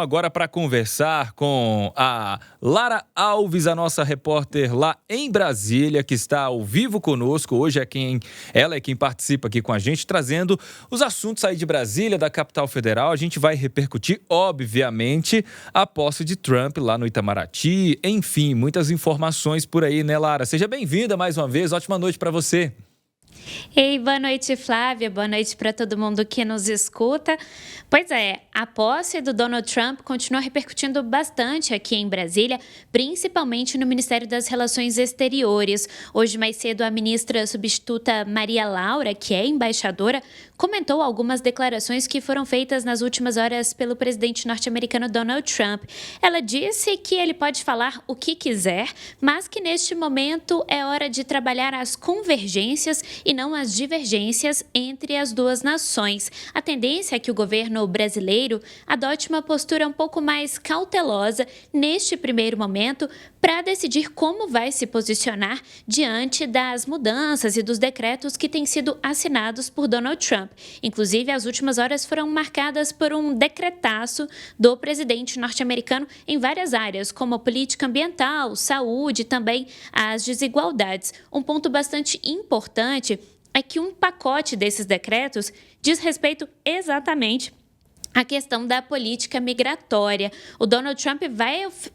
Agora para conversar com a Lara Alves, a nossa repórter lá em Brasília, que está ao vivo conosco. Hoje ela é quem participa aqui com a gente, trazendo os assuntos aí de Brasília, da capital federal. A gente vai repercutir, obviamente, a posse de Trump lá no Itamaraty. Enfim, muitas informações por aí, né, Lara? Seja bem-vinda mais uma vez. Ótima noite para você. Ei, boa noite, Flávia. Boa noite para todo mundo que nos escuta. Pois é, a posse do Donald Trump continua repercutindo bastante aqui em Brasília, principalmente no Ministério das Relações Exteriores. Hoje, mais cedo, a ministra substituta Maria Laura, que é embaixadora, comentou algumas declarações que foram feitas nas últimas horas pelo presidente norte-americano Donald Trump. Ela disse que ele pode falar o que quiser, mas que neste momento é hora de trabalhar as convergências e não as divergências entre as duas nações. A tendência é que o governo brasileiro adote uma postura um pouco mais cautelosa neste primeiro momento para decidir como vai se posicionar diante das mudanças e dos decretos que têm sido assinados por Donald Trump. Inclusive, as últimas horas foram marcadas por um decretaço do presidente norte-americano em várias áreas, como a política ambiental, saúde e também as desigualdades. Um ponto bastante importante é que um pacote desses decretos diz respeito exatamente a questão da política migratória. O Donald Trump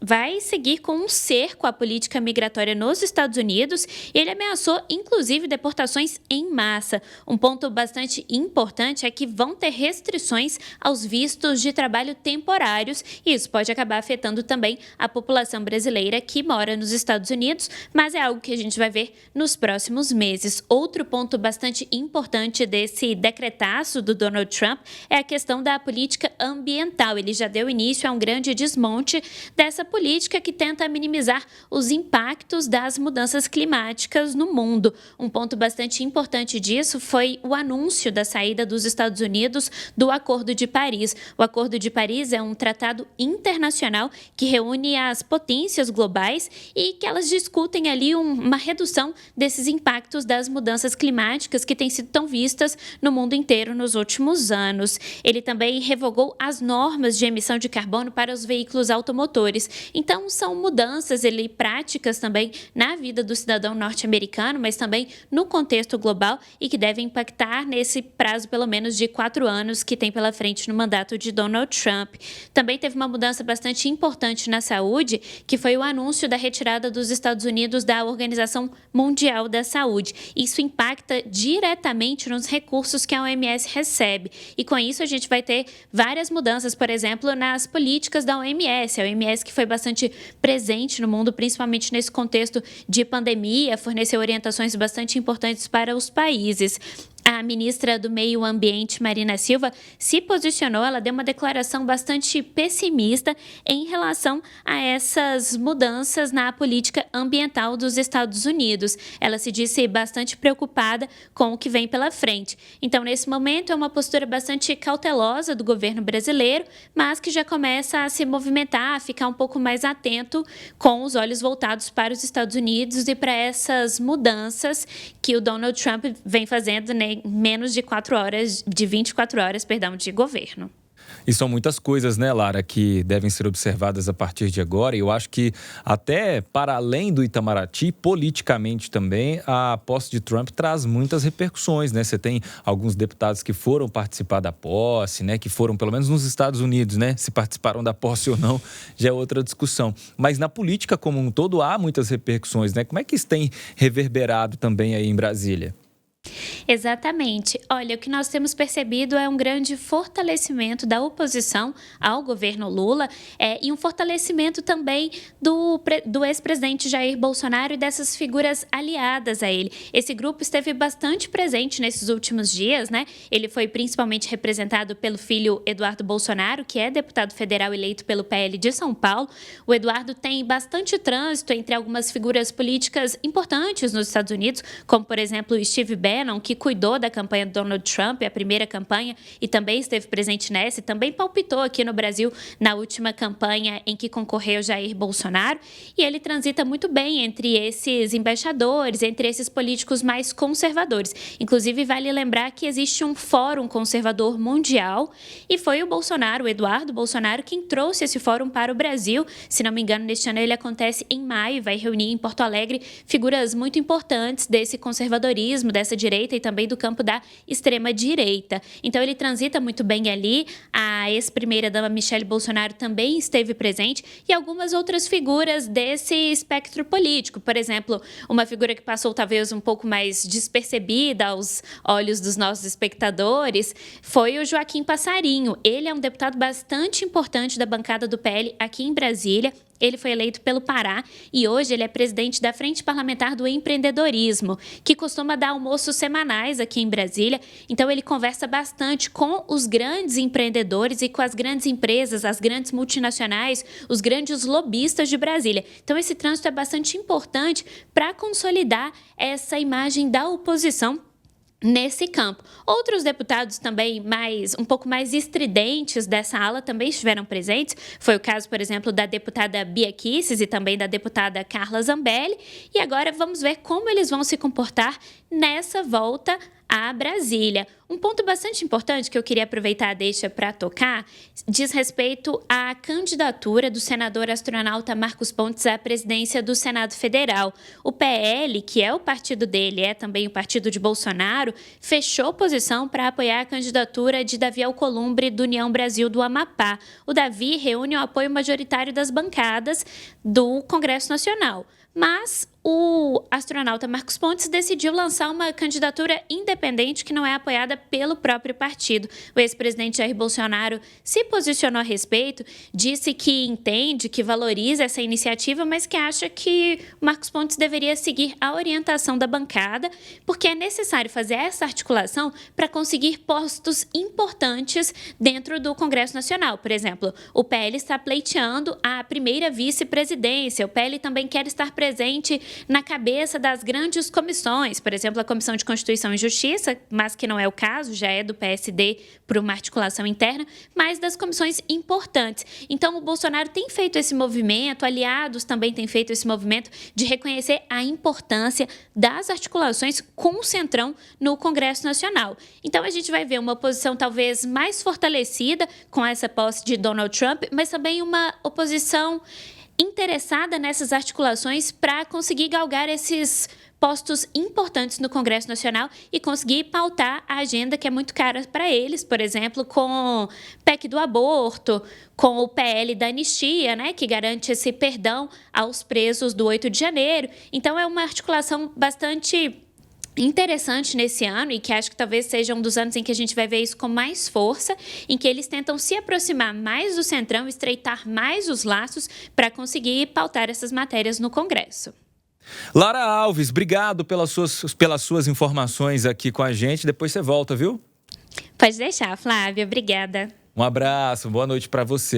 vai seguir com um cerco à política migratória nos Estados Unidos e ele ameaçou, inclusive, deportações em massa. Um ponto bastante importante é que vão ter restrições aos vistos de trabalho temporários e isso pode acabar afetando também a população brasileira que mora nos Estados Unidos, mas é algo que a gente vai ver nos próximos meses. Outro ponto bastante importante desse decretaço do Donald Trump é a questão da política ambiental. Ele já deu início a um grande desmonte dessa política que tenta minimizar os impactos das mudanças climáticas no mundo. Um ponto bastante importante disso foi o anúncio da saída dos Estados Unidos do Acordo de Paris. O Acordo de Paris é um tratado internacional que reúne as potências globais e que elas discutem ali uma redução desses impactos das mudanças climáticas que têm sido tão vistas no mundo inteiro nos últimos anos. Ele também revogou as normas de emissão de carbono para os veículos automotores. Então, são mudanças práticas também na vida do cidadão norte-americano, mas também no contexto global e que devem impactar nesse prazo, pelo menos, de 4 anos que tem pela frente no mandato de Donald Trump. Também teve uma mudança bastante importante na saúde, que foi o anúncio da retirada dos Estados Unidos da Organização Mundial da Saúde. Isso impacta diretamente nos recursos que a OMS recebe. E com isso, a gente vai ter várias mudanças, por exemplo, nas políticas da OMS. A OMS que foi bastante presente no mundo, principalmente nesse contexto de pandemia, forneceu orientações bastante importantes para os países. A ministra do Meio Ambiente, Marina Silva, se posicionou, ela deu uma declaração bastante pessimista em relação a essas mudanças na política ambiental dos Estados Unidos. Ela se disse bastante preocupada com o que vem pela frente. Então, nesse momento, é uma postura bastante cautelosa do governo brasileiro, mas que já começa a se movimentar, a ficar um pouco mais atento, com os olhos voltados para os Estados Unidos e para essas mudanças que o Donald Trump vem fazendo, né? Menos de 24 horas de governo. E são muitas coisas, né, Lara, que devem ser observadas a partir de agora. E eu acho que até para além do Itamaraty, politicamente também, a posse de Trump traz muitas repercussões, né? Você tem alguns deputados que foram participar da posse, né? Que foram, pelo menos nos Estados Unidos, né? Se participaram da posse ou não, já é outra discussão. Mas na política como um todo há muitas repercussões, né? Como é que isso tem reverberado também aí em Brasília? Exatamente. Olha, o que nós temos percebido é um grande fortalecimento da oposição ao governo Lula e um fortalecimento também do ex-presidente Jair Bolsonaro e dessas figuras aliadas a ele. Esse grupo esteve bastante presente nesses últimos dias, né? Ele foi principalmente representado pelo filho Eduardo Bolsonaro, que é deputado federal eleito pelo PL de São Paulo. O Eduardo tem bastante trânsito entre algumas figuras políticas importantes nos Estados Unidos, como, por exemplo, Steve Bannon, Bannon, que cuidou da campanha do Donald Trump, a primeira campanha, e também esteve presente nessa, e também palpitou aqui no Brasil na última campanha em que concorreu Jair Bolsonaro. E ele transita muito bem entre esses embaixadores, entre esses políticos mais conservadores. Inclusive, vale lembrar que existe um fórum conservador mundial e foi o Bolsonaro, o Eduardo Bolsonaro, quem trouxe esse fórum para o Brasil. Se não me engano, neste ano ele acontece em maio, vai reunir em Porto Alegre figuras muito importantes desse conservadorismo, dessa direita e também do campo da extrema-direita. Então, ele transita muito bem ali. A ex-primeira-dama Michele Bolsonaro também esteve presente e algumas outras figuras desse espectro político. Por exemplo, uma figura que passou talvez um pouco mais despercebida aos olhos dos nossos espectadores foi o Joaquim Passarinho. Ele é um deputado bastante importante da bancada do PL aqui em Brasília. Ele foi eleito pelo Pará e hoje ele é presidente da Frente Parlamentar do Empreendedorismo, que costuma dar almoços semanais aqui em Brasília. Então, ele conversa bastante com os grandes empreendedores e com as grandes empresas, as grandes multinacionais, os grandes lobistas de Brasília. Então, esse trânsito é bastante importante para consolidar essa imagem da oposição nesse campo. Outros deputados também um pouco mais estridentes dessa ala também estiveram presentes. Foi o caso, por exemplo, da deputada Bia Kicis e também da deputada Carla Zambelli. E agora vamos ver como eles vão se comportar nessa volta a Brasília. Um ponto bastante importante que eu queria aproveitar a deixa para tocar diz respeito à candidatura do senador astronauta Marcos Pontes à presidência do Senado Federal. O PL, que é o partido dele, é também o partido de Bolsonaro, fechou posição para apoiar a candidatura de Davi Alcolumbre do União Brasil do Amapá. O Davi reúne o apoio majoritário das bancadas do Congresso Nacional. Mas o astronauta Marcos Pontes decidiu lançar uma candidatura independente que não é apoiada pelo próprio partido. O ex-presidente Jair Bolsonaro se posicionou a respeito, disse que entende, que valoriza essa iniciativa, mas que acha que o Marcos Pontes deveria seguir a orientação da bancada, porque é necessário fazer essa articulação para conseguir postos importantes dentro do Congresso Nacional. Por exemplo, o PL está pleiteando a primeira vice-presidência, o PL também quer estar presente na cabeça das grandes comissões, por exemplo, a Comissão de Constituição e Justiça, mas que não é o caso, já é do PSD por uma articulação interna, mas das comissões importantes. Então, o Bolsonaro tem feito esse movimento, aliados também têm feito esse movimento de reconhecer a importância das articulações com o Centrão no Congresso Nacional. Então, a gente vai ver uma oposição talvez mais fortalecida com essa posse de Donald Trump, mas também uma oposição interessada nessas articulações para conseguir galgar esses postos importantes no Congresso Nacional e conseguir pautar a agenda que é muito cara para eles, por exemplo, com o PEC do aborto, com o PL da anistia, né, que garante esse perdão aos presos do 8 de janeiro. Então, é uma articulação bastante interessante nesse ano e que acho que talvez seja um dos anos em que a gente vai ver isso com mais força, em que eles tentam se aproximar mais do Centrão, estreitar mais os laços para conseguir pautar essas matérias no Congresso. Lara Alves, obrigado pelas suas informações aqui com a gente. Depois você volta, viu? Pode deixar, Flávia. Obrigada. Um abraço, boa noite para você.